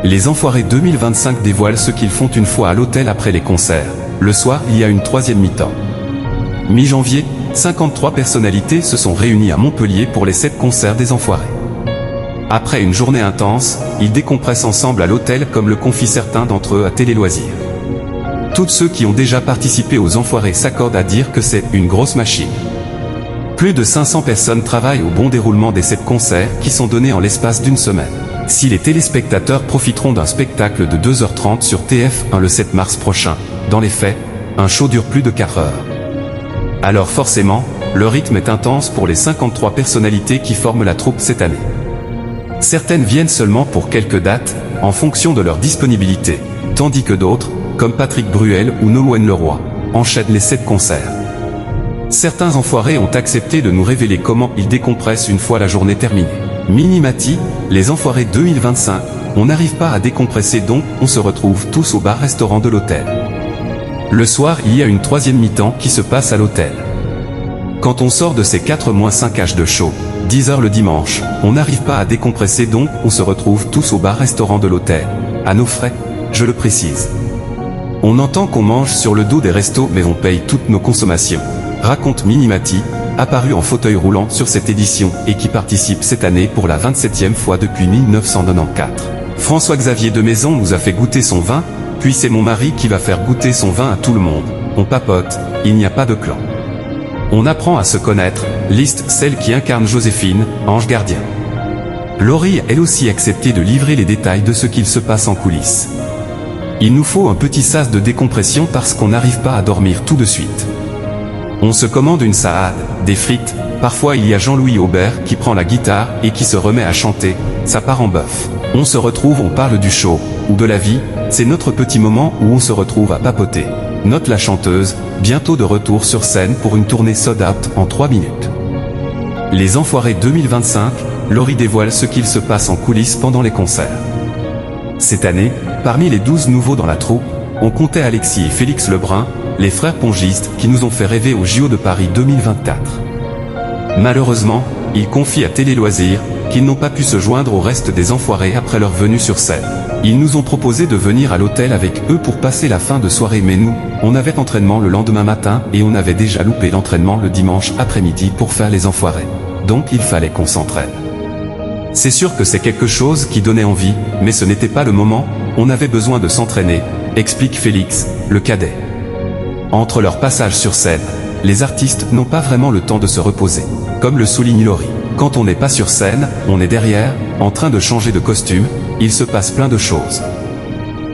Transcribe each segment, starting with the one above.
Les Enfoirés 2025 dévoilent ce qu'ils font une fois à l'hôtel après les concerts. Le soir, il y a une troisième mi-temps. Mi-janvier, 53 personnalités se sont réunies à Montpellier pour les 7 concerts des Enfoirés. Après une journée intense, ils décompressent ensemble à l'hôtel comme le confient certains d'entre eux à Télé Loisirs. Tous ceux qui ont déjà participé aux Enfoirés s'accordent à dire que c'est une grosse machine. Plus de 500 personnes travaillent au bon déroulement des 7 concerts qui sont donnés en l'espace d'une semaine. Si les téléspectateurs profiteront d'un spectacle de 2h30 sur TF1 le 7 mars prochain, dans les faits, un show dure plus de 4 heures. Alors forcément, le rythme est intense pour les 53 personnalités qui forment la troupe cette année. Certaines viennent seulement pour quelques dates, en fonction de leur disponibilité, tandis que d'autres, comme Patrick Bruel ou Nolwenn Leroy, enchaînent les 7 concerts. Certains Enfoirés ont accepté de nous révéler comment ils décompressent une fois la journée terminée. Minimati, les Enfoirés 2025, on n'arrive pas à décompresser donc on se retrouve tous au bar-restaurant de l'hôtel. Le soir, il y a une troisième mi-temps qui se passe à l'hôtel. Quand on sort de ces 4-5 âges de show, 10h le dimanche, on n'arrive pas à décompresser donc on se retrouve tous au bar-restaurant de l'hôtel. À nos frais, je le précise. On entend qu'on mange sur le dos des restos mais on paye toutes nos consommations, raconte Minimati, apparu en fauteuil roulant sur cette édition et qui participe cette année pour la 27e fois depuis 1994. François-Xavier de Maison nous a fait goûter son vin, puis c'est mon mari qui va faire goûter son vin à tout le monde. On papote, il n'y a pas de clan. On apprend à se connaître, liste celle qui incarne Joséphine, ange gardien. Laurie a elle aussi accepté de livrer les détails de ce qu'il se passe en coulisses. Il nous faut un petit sas de décompression parce qu'on n'arrive pas à dormir tout de suite. On se commande une salade, des frites, parfois il y a Jean-Louis Aubert qui prend la guitare et qui se remet à chanter, ça part en bœuf. On se retrouve, on parle du show, ou de la vie, c'est notre petit moment où on se retrouve à papoter. Note la chanteuse, bientôt de retour sur scène pour une tournée sold out en 3 minutes. Les Enfoirés 2025, Laurie dévoile ce qu'il se passe en coulisses pendant les concerts. Cette année, parmi les 12 nouveaux dans la troupe, on comptait Alexis et Félix Lebrun, les frères pongistes qui nous ont fait rêver au JO de Paris 2024. Malheureusement, ils confient à Télé Loisirs qu'ils n'ont pas pu se joindre au reste des Enfoirés après leur venue sur scène. Ils nous ont proposé de venir à l'hôtel avec eux pour passer la fin de soirée mais nous, on avait entraînement le lendemain matin et on avait déjà loupé l'entraînement le dimanche après-midi pour faire les Enfoirés. Donc il fallait qu'on s'entraîne. C'est sûr que c'est quelque chose qui donnait envie, mais ce n'était pas le moment, on avait besoin de s'entraîner, explique Félix, le cadet. Entre leur passage sur scène, les artistes n'ont pas vraiment le temps de se reposer. Comme le souligne Laurie, quand on n'est pas sur scène, on est derrière, en train de changer de costume, il se passe plein de choses.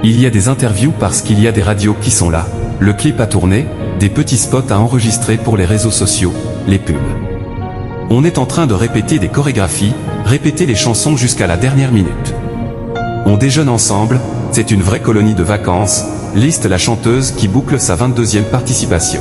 Il y a des interviews parce qu'il y a des radios qui sont là, le clip à tourner, des petits spots à enregistrer pour les réseaux sociaux, les pubs. On est en train de répéter des chorégraphies, répéter les chansons jusqu'à la dernière minute. On déjeune ensemble, c'est une vraie colonie de vacances, liste la chanteuse qui boucle sa 22e participation.